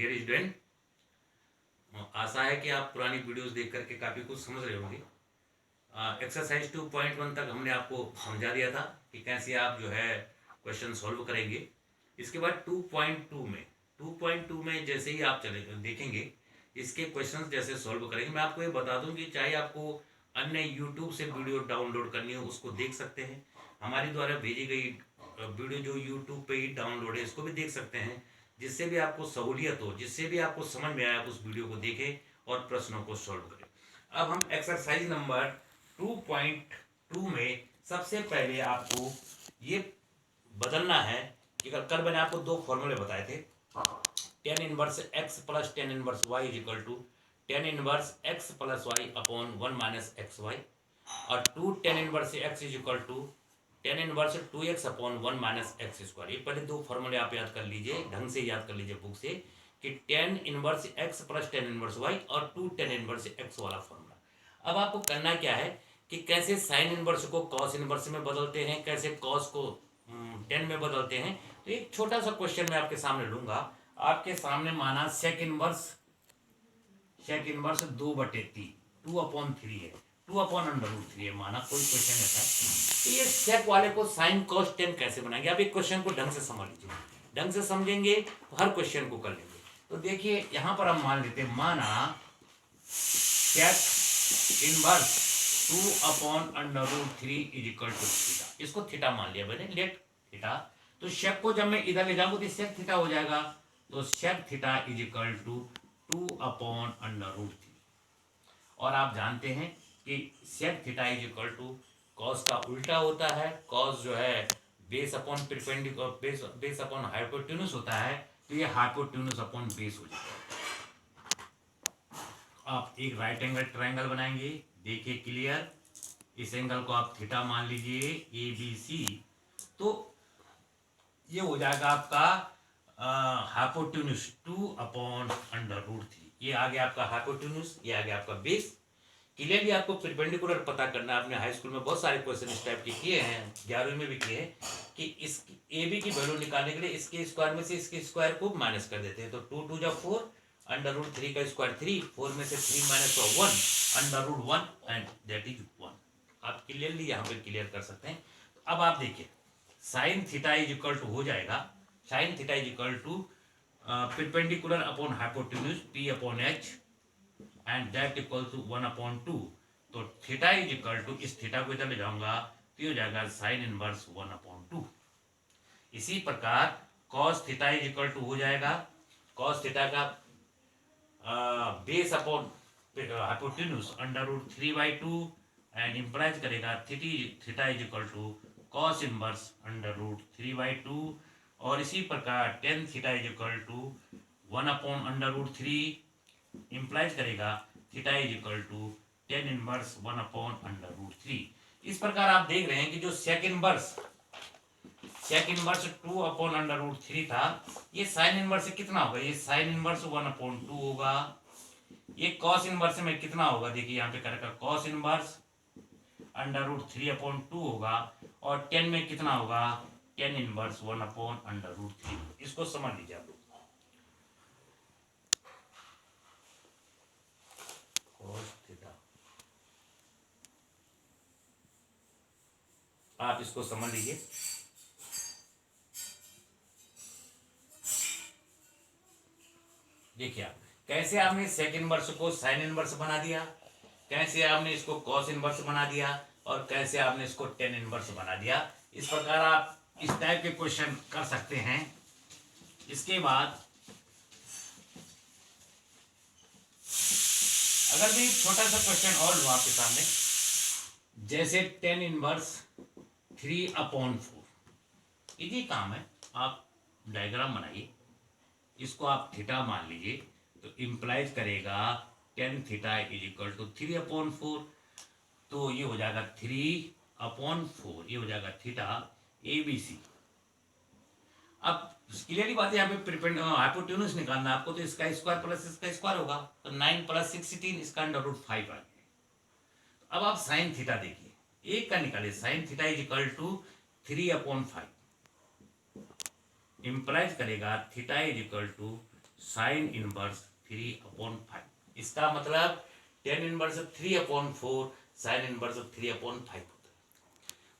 Dear student, आशा है कि आप पुरानी वीडियोस देख करके काफ़ी कुछ समझ रहे होंगे। एक्सरसाइज 2.1 तक हमने आपको समझा दिया था कि कैसे आप जो है क्वेश्चन सॉल्व करेंगे। इसके बाद 2.2 में जैसे ही आप चले देखेंगे इसके क्वेश्चंस जैसे सॉल्व करेंगे। मैं आपको ये बता दूं कि चाहे आपको अन्य यूट्यूब से वीडियो डाउनलोड करनी हो उसको देख सकते हैं, हमारे द्वारा भेजी गई वीडियो जो यूट्यूब पे ही डाउनलोड है इसको भी देख सकते हैं, जिससे भी आपको सहूलियत हो, जिससे भी आपको समझ में आए आप उस वीडियो को देखें और प्रश्नों को सॉल्व करें। अब हम एक्सरसाइज नंबर 2.2 में सबसे पहले आपको ये बदलना है कि कल मैंने आपको दो फॉर्मूले बताए थे, tan inverse x plus tan inverse y is equal to tan inverse x plus y upon 1 minus x y, और two tan inverse x is equal to tan inverse 2x upon 1 minus x square. ये पहले दो फॉर्मूले आप याद कर लीजिए, ढंग से याद कर लीजिए बुक से, कि tan inverse x plus tan inverse y और टू टेन इनवर्स एक्स वाला फॉर्मूला। अब आपको करना क्या है कि कैसे साइन इनवर्स को कॉस इनवर्स में बदलते हैं, कैसे कॉस को टेन में बदलते हैं। तो एक छोटा सा क्वेश्चन मैं आपके सामने लूंगा। आपके सामने माना सेक इनवर्स 2/3 2/3 है, 2/√3 है, माना कोई क्वेश्चन ऐसा है। तो ये सेक वाले को साइन कॉस टेन कैसे बनाएंगे। आप एक क्वेश्चन को ढंग से समझ लीजिए, ढंग से समझेंगे तो हर क्वेश्चन को कर लेंगे। तो देखिए यहां पर हम मान लेते हैं, माना sec inverse 2/√3 is equal to theta. इसको थीटा मान लिया मैंने, लेट थीटा। तो सेक को जब मैं इधर ले जाऊंगा तो सेक थीटा हो जाएगा। तो sec theta is equal to 2/√3। और आप जानते हैं कि sec theta is equal to cos का उल्टा होता है। कॉस जो है base upon perpendicular base upon hypotenuse होता है, तो ये हाइपोटेन्यूस अपॉन बेस हो जाएगा। आप एक राइट एंगल ट्रायंगल बनाएंगे, देखिए क्लियर। इस एंगल को आप थीटा मान लीजिए, ए बी सी। तो ये हो जाएगा आपका हाइपोटेन्यूस 2/√3। ये आ गया आपका हाइपोटेन्यूस, ये आ गया आपका बेस। क्लियरली आपको परपेंडिकुलर पता करना है। आपने हाई स्कूल में बहुत सारे क्वेश्चन इस टाइप के किए हैं, 11वीं में भी किए हैं, कि इस ए बी की वैल्यू निकालने के लिए इसके स्क्वायर में से इसके स्क्वायर को माइनस कर देते हैं। तो 2 2 जा 4, √3 का स्क्वायर 3, 4 में से 3 माइनस 1, √1 एंड दैट इज 1। आप क्लियरली यहाँ पे क्लियर कर सकते हैं। तो अब आप देखिए sine theta is equal to हो जाएगा, sine theta is equal to perpendicular upon hypotenuse P upon H and that equal to 1/2। तो थीटा इज इक्वल टू, इस थीटा को इधर ले जाऊंगा तो हो जाएगा साइन इनवर्स 1/2। इसी प्रकार cos theta is equal to हो जाएगा, कॉस थीटा का base upon hypotenuse √3/2 and implies करेगा theta is equal to cos inverse √3/2। और इसी प्रकार tan theta is equal to 1/√3 implies करेगा theta is equal to tan inverse 1/√3। इस प्रकार आप देख रहे हैं कि जो सेक इनवर्स 2/√3 था, ये साइन इनवर्स से कितना होगा, ये साइन इनवर्स 1/2 होगा। ये कॉस इनवर्स में कितना होगा, देखिए यहाँ पे करेगा कॉस इनवर्स √3/2 होगा। और 10 में कितना होगा, 10 इनवर्स 1/√3। इसको समझ लीजिए आप लोग। आप इसको समझ लीजिए। देखिए आप कैसे आपने सेक इनवर्स को साइन इनवर्स बना दिया, कैसे आपने इसको कॉस इनवर्स बना दिया, और कैसे आपने इसको टेन इनवर्स बना दिया। इस प्रकार आप इस टाइप के क्वेश्चन कर सकते हैं। इसके बाद अगर मैं एक छोटा सा क्वेश्चन और लूँ आपके सामने, जैसे टेन इनवर्स 3/4, इजी काम है। आप डायग्राम बनाइए, इसको आप थीटा मान लीजिए, तो इंप्लाइज करेगा tan theta is equal to 3/4। तो ये हो जाएगा 3/4, ये हो जाएगा थीटा ए बी सी। अब क्लियरली बात है, यहाँ पे हाइपोटेन्यूस निकालना है आपको, तो इसका स्क्वायर प्लस इसका स्क्वायर होगा, तो 9 + 16 इसका √5 आ गया। अब आप साइन थीटा देखिए, एक का निकालिए, sine theta is equal to 3/5 implies करेगा theta is equal to sine inverse 3/5। इसका मतलब टेन इनवर्स 3/4 साइन इनवर्स 3/5 होता है।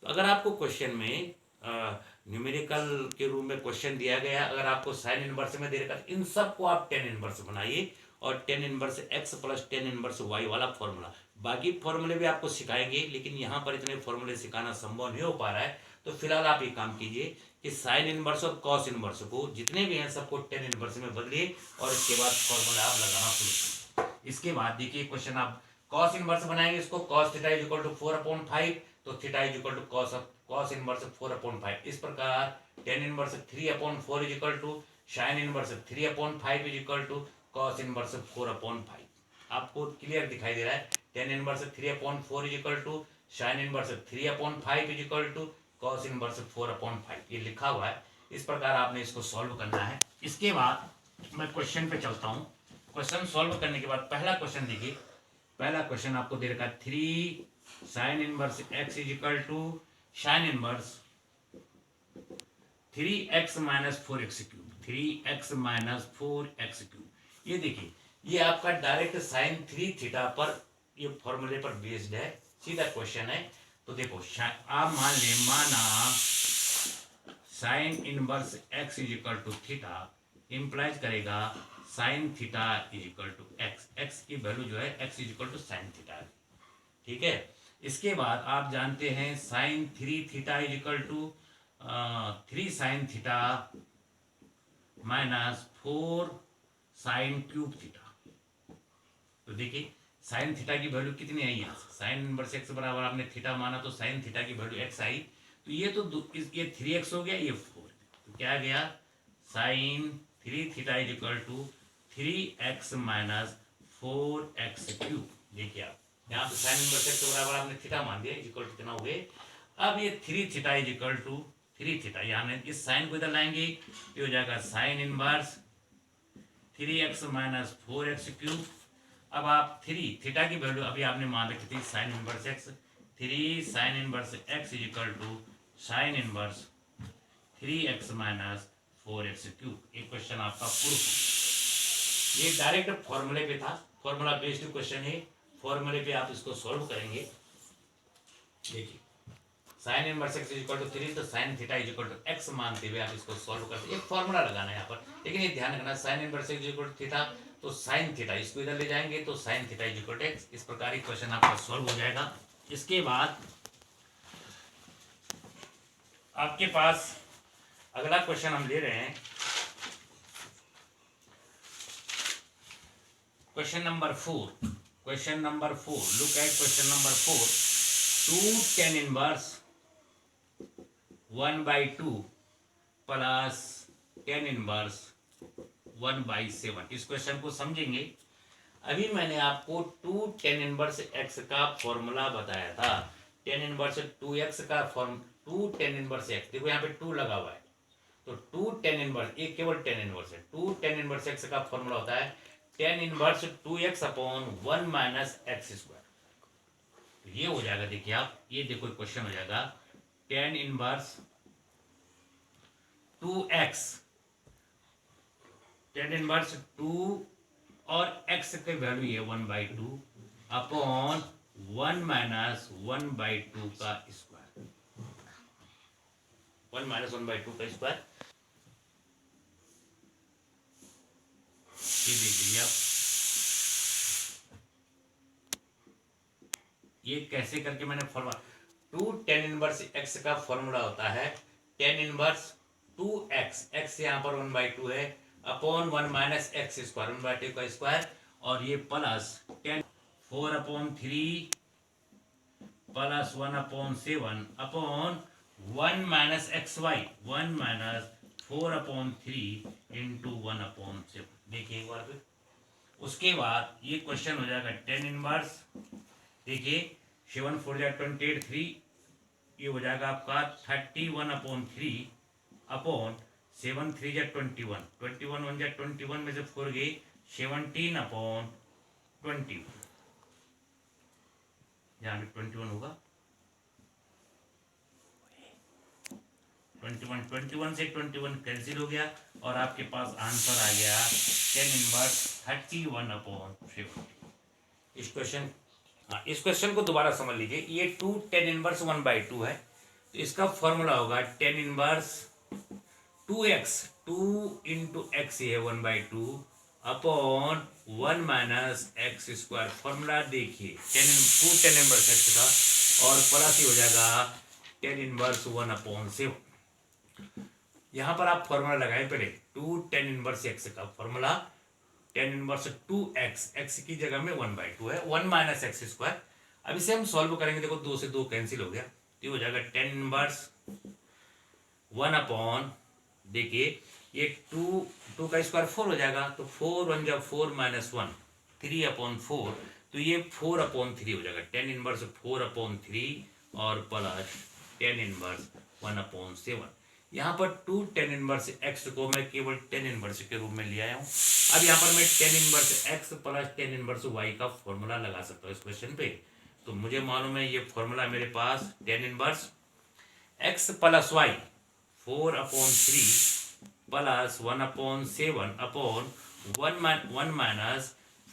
तो अगर आपको क्वेश्चन में न्यूमेरिकल के रूप में क्वेश्चन दिया गया, अगर आपको साइन इनवर्स में दे रखा, इन सबको आप टेन इनवर्स बनाइए और tan inverse x plus tan inverse y वाला फॉर्मूला। बाकी फॉर्मूले भी आपको सिखाएंगे, लेकिन यहाँ पर इतने फॉर्मूले सिखाना संभव नहीं हो पा रहा है। तो फिलहाल आप ये काम कीजिए कि साइन इनवर्स और कॉस इनवर्स को जितने भी हैं सबको टेन इनवर्स में बदलिए और इसके बाद फॉर्मूला आप लगाना शुरू कीजिए। इसके बाद देखिए क्वेश्चन आप कॉस इनवर्स बनाएंगे, इसको cos theta is equal to 4/5, तो theta is equal to cos inverse 4/5। इस प्रकार tan inverse 3/4 is equal to sine inverse 3/5 is equal to cos inverse 4/5। आपको क्लियर दिखाई दे रहा है, tan inverse 3/4 is equal to sine inverse 3/5 is equal to cos inverse 4/5, ये लिखा हुआ है। इस प्रकार आपने इसको सॉल्व करना है। इसके बाद मैं क्वेश्चन पे चलता हूँ। क्वेश्चन सॉल्व करने के बाद पहला क्वेश्चन देखिए, पहला क्वेश्चन आपको दे रखा है 3 sine inverse x is equal to sine inverse 3x minus 4x cube, 3x minus 4x cube. ये देखिए, ये आपका डायरेक्ट साइन 3 थीटा पर ये फॉर्मूले पर बेस्ड है, सीधा क्वेश्चन है। तो देखो आप मान ले, माना sine inverse x is equal to theta implies करेगा sine theta is equal to x. X की वैल्यू जो है x is equal to sine theta, ठीक है। इसके बाद आप जानते हैं sine 3 theta is equal to 3 sine theta minus 4 sine cube theta. तो देखिए साइन थीटा की वैल्यू कितनी आई है, साइन इनवर्स एक्स बराबर आपने थीटा माना तो साइन थीटा की वैल्यू एक्स आई। तो ये तो ये 3x हो गया, ये 4। तो क्या गया, sine 3 theta is equal to 3x minus 4x cube. देखिए आप यहाँ पे साइन इनवर्स एक्स बराबर आपने थीटा मान दिया, इक्वल टू कितना हुए। अब ये 3 theta is equal to 3 theta, यहाँ इस साइन को इधर लाएंगे, ये हो जाएगा sign inverse 3x minus 4x cube. अब आप 3 थीटा की वैल्यू अभी आपने मान रखी थी sine inverse x, 3 sine inverse x is equal to sine inverse 3x minus 4x cube. एक क्वेश्चन आपका प्रूफ, ये डायरेक्ट फॉर्मूले पे था, फॉर्मूला बेस्ड क्वेश्चन है, फॉर्मूले पे आप इसको सॉल्व करेंगे। देखिए sine inverse x is equal to 3, तो sine theta is equal to x मानते हुए आप इसको सॉल्व करते, एक फॉर्मूला लगाना है यहाँ पर। लेकिन ये ध्यान रखना, sine inverse x is equal to theta, तो साइन थीटा इसको इधर ले जाएंगे तो sine theta is equal to x. इस प्रकार क्वेश्चन आपका सॉल्व हो जाएगा। इसके बाद आपके पास अगला क्वेश्चन हम ले रहे हैं, question number 4। Question number 4, look at question number 4। 2 tan inverse 1/2 plus tan inverse 1/7। इस क्वेश्चन को समझेंगे। अभी मैंने आपको 2 tan इनवर्स x का फॉर्मूला बताया था, tan इनवर्स 2x का फॉर्म 2 tan इनवर्स x, देखो यहाँ पे 2 लगा हुआ है, तो 2 tan इनवर्स, एक केवल tan इनवर्स है, 2 tan इनवर्स x का फॉर्मूला होता है tan inverse 2x upon 1 minus x square. तो ये हो जाएगा, देखिए आप, ये देखो क्वेश्चन हो जाएगा tan inverse 2x, tan inverse 2 और x की वैल्यू है 1/2 अपॉन 1 माइनस 1/2 का स्क्वायर, 1 माइनस 1/2 का स्क्वायर। ये देख लीजिए आप, ये कैसे करके मैंने फॉर्मूला 2 tan इनवर्स x का फॉर्मूला होता है tan इनवर्स 2x, x यहाँ पर 1/2 है, अपॉन 1 माइनस एक्स स्क्वायर, 1/2 का स्क्वायर, और ये plus 10 4/3 plus 1/7 upon 1 minus x y, 1 minus 4/3 into 1/7। देखिए एक बार फिर, उसके बाद ये क्वेश्चन हो जाएगा tan इनवर्स, देखिए 7 4 जा 28 3, ये हो जाएगा आपका 31/3 अपॉन 7 3 जा 21, 21 1 जा 21 में से 4 गई 17/21, यहाँ पे 21 होगा, 21, 21 से 21 कैंसिल हो गया और आपके पास आंसर आ गया 10 इनवर्स 31/7। इस क्वेश्चन को दोबारा समझ लीजिए। ये 10 इनवर्स 1/2 है, तो इसका फॉर्मूला होगा 10 इनवर्स 2x, 2 × x है 1/2 अपॉन 1 - x²। फॉर्मूला देखिए 10 इनवर्स x था और प्लस ही हो जाएगा 10 इनवर्स 1/7। यहां पर आप फॉर्मूला लगाए पहले 10 इनवर्स x का फॉर्मूला 10 इनवर्स 2x, x की जगह में 1/2 है, 1 - x²। अब इसे हम सॉल्व करेंगे, देखो 2 से 2 कैंसिल हो गया, तो हो जाएगा 10 इनवर्स 1 अपॉन, देखिए ये 2 का स्क्वायर 4 हो जाएगा, तो 4 1 जब 4 - 1 3/4, तो ये 4/3 हो जाएगा। 10 इनवर्स 4/3 और प्लस 10 इनवर्स 1/7। यहाँ पर 10 इनवर्स x को मैं केवल 10 इनवर्स के रूप में ले आया हूँ। अब यहाँ पर मैं 10 inverse x plus 10 inverse y का फॉर्मूला लगा सकता हूँ इस क्वेश्चन पे। तो मुझे मालूम है ये फॉर्मूला मेरे पास 10 inverse x plus y 4/3 plus 1/7 upon 1 -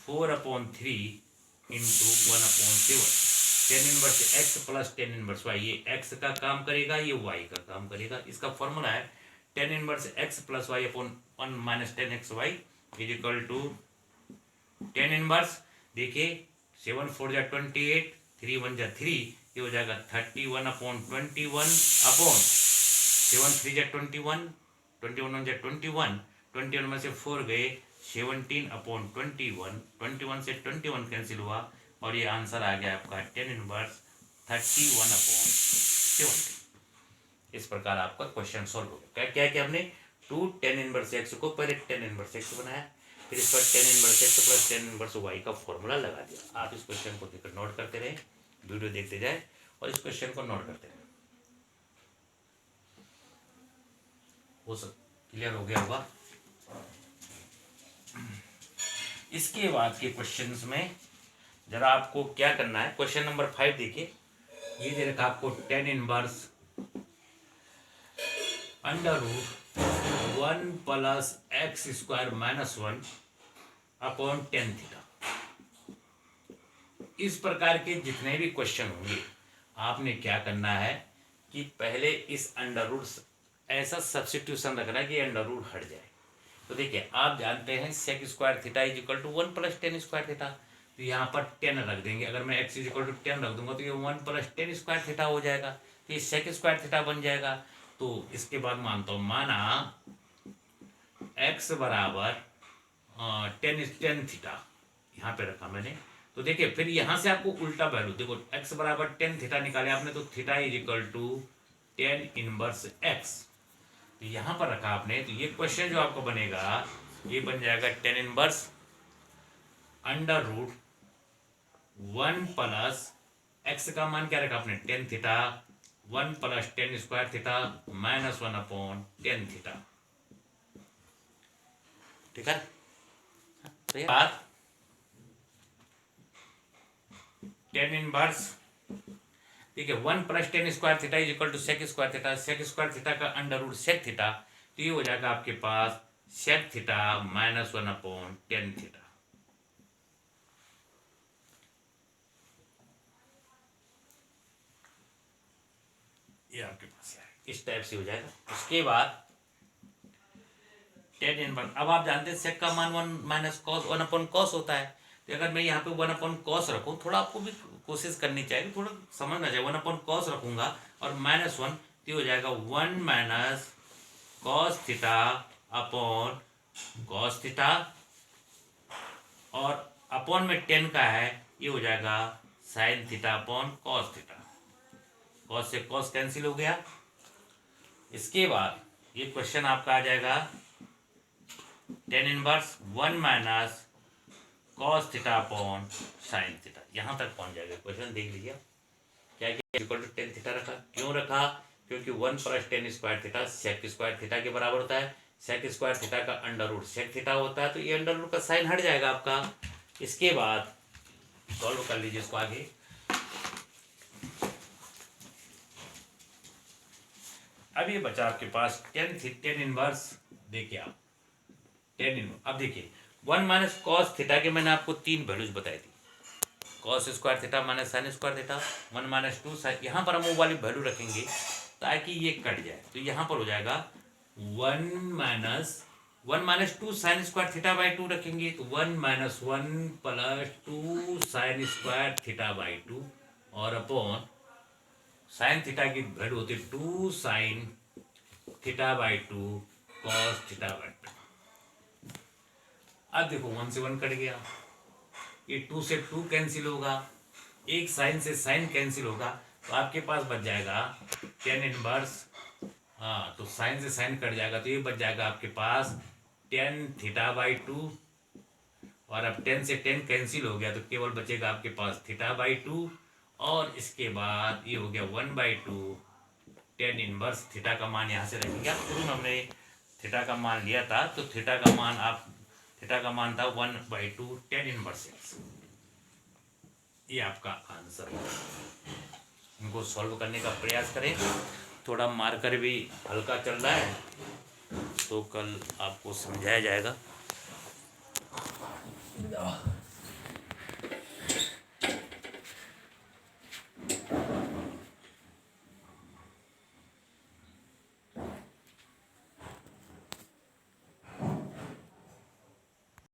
4/3 into 1/7। 10 inverse x plus 10 inverse y, ये x का काम करेगा, ये y का काम करेगा। इसका फॉर्मूला है 10 inverse x plus y upon 1 - 10xy is equal to 10 inverse, देखिए 7 4 जा 28, 3 1 जा 3, ये हो जाएगा 31/21 अपॉन 7 3 जा 21, 21 1 जा 21, 21 में से 4 गए 17/21, 21 से 21 कैंसिल हुआ और ये आंसर आ गया आपका 10 इनवर्स 31/70। इस प्रकार आपका क्वेश्चन सॉल्व हो गया। क्या क्या हमने 10 इनवर्स x को पहले 10 इनवर्स x बनाया, फिर इस पर 10 inverse x plus 10 inverse y का फॉर्मूला लगा दिया। आप इस क्वेश्चन को देखकर नोट करते रहे, वीडियो देखते जाए और इस क्वेश्चन को नोट करते रहे। हो सब क्लियर हो गया होगा। इसके बाद के क्वेश्चंस में जरा आपको क्या करना है, क्वेश्चन नंबर 5 देखिए। ये दे रखा आपको 10 inverse 1 plus x² - 1 upon 10 theta. इस प्रकार के जितने भी क्वेश्चन होंगे आपने क्या करना है कि पहले इस अंडर रूट ऐसा सब्स्टिट्यूशन रखना है कि अंडर रूट हट जाए। तो देखिए आप जानते हैं sec² theta is equal to 1 + 10² theta, तो यहाँ पर 10 रख देंगे। अगर मैं x इज इक्वल टू 10 रख दूंगा तो ये 1 + 10² थीटा हो जाएगा, तो ये sec² थीटा बन जाएगा। तो इसके बाद मानता हूँ, माना x बराबर 10 थीटा यहाँ पे रखा मैंने। तो देखिए फिर यहाँ से आपको उल्टा वैल्यू, देखो x बराबर 10 थीटा निकाले आपने, तो theta is equal to 10 inverse x, तो यहाँ पर रखा आपने। तो ये क्वेश्चन जो आपको बनेगा ये बन जाएगा 10 inverse under root 1 plus x का मान क्या रखा आपने 10 थीटा, 1 + 10² थीटा - 1/10 थीटा। ठीक है, तो बात 10 इनवर्स, ठीक है, 1 + 10² theta is equal to sec² theta, sec² theta का अंडर रूट sec थीटा, तो ये हो जाएगा आपके पास sec थीटा - 1/10 थीटा। ये आपके पास इस टाइप से हो जाएगा। उसके बाद 10 इनवर्स, अब आप जानते हैं sec का मान 1/cos होता है, तो अगर मैं यहाँ पे 1/cos रखूँ, थोड़ा आपको भी कोशिश करनी चाहिए, थोड़ा समझना चाहिए। 1/cos रखूंगा और -1, तो हो जाएगा 1 - cos theta upon cos theta, और अपॉन में 10 का है, ये हो जाएगा sin theta upon cos theta. cos से cos कैंसिल हो गया। इसके बाद ये क्वेश्चन आपका आ जाएगा 10 inverse 1 - cos theta upon sin theta. यहाँ तक पहुँच जाएगा क्वेश्चन, देख लीजिए क्या क्या इक्वल टू 10 थीटा रखा। क्यों रखा? क्योंकि 1 + 10² थीटा sec² थीटा के बराबर होता है। sec² थीटा का अंडर रूट sec थीटा होता है, तो ये अंडर रूट का साइन हट जाएगा आपका। इसके बाद सॉल्व कर लीजिए इसको आगे। अब ये बचा आपके पास टेन इनवर्स, देखिए आप टेन इनवर्स। अब देखिए 1 माइनस कॉस थीटा के मैंने आपको 3 वैल्यूज बताई थी, cos square theta minus sine square theta, 1 minus 2 sine. यहाँ पर हम वो वाली वैल्यू रखेंगे ताकि ये कट जाए, तो यहाँ पर हो जाएगा 1 minus 2 sign square theta by 2 रखेंगे, तो 1 minus 1 plus 2 sign square theta by 2 और अपॉन साइन थीटा की वैल्यू होती है 2 sine theta by 2 cos theta by 2। अब देखो 1 से 1 कट गया, ये 2 से 2 कैंसिल होगा, एक साइन से साइन कैंसिल होगा, तो आपके पास बच जाएगा टेन इनवर्स। हाँ, तो साइन से साइन कट जाएगा, तो ये बच जाएगा आपके पास टेन थीटा बाई 2, और अब 10 से 10 कैंसिल हो गया, तो केवल बचेगा आपके पास थीटा बाई 2, और इसके बाद ये हो गया 1/2 टेन इनवर्स। थीटा का मान यहाँ से रखेंगे, आप शुरू में हमने थीटा का मान लिया था, तो थीटा का मान था 1/2 टेन इनवर्स एक्स। ये आपका आंसर है। इनको सॉल्व करने का प्रयास करें, थोड़ा मार्कर भी हल्का चल रहा है, तो कल आपको समझाया जाएगा।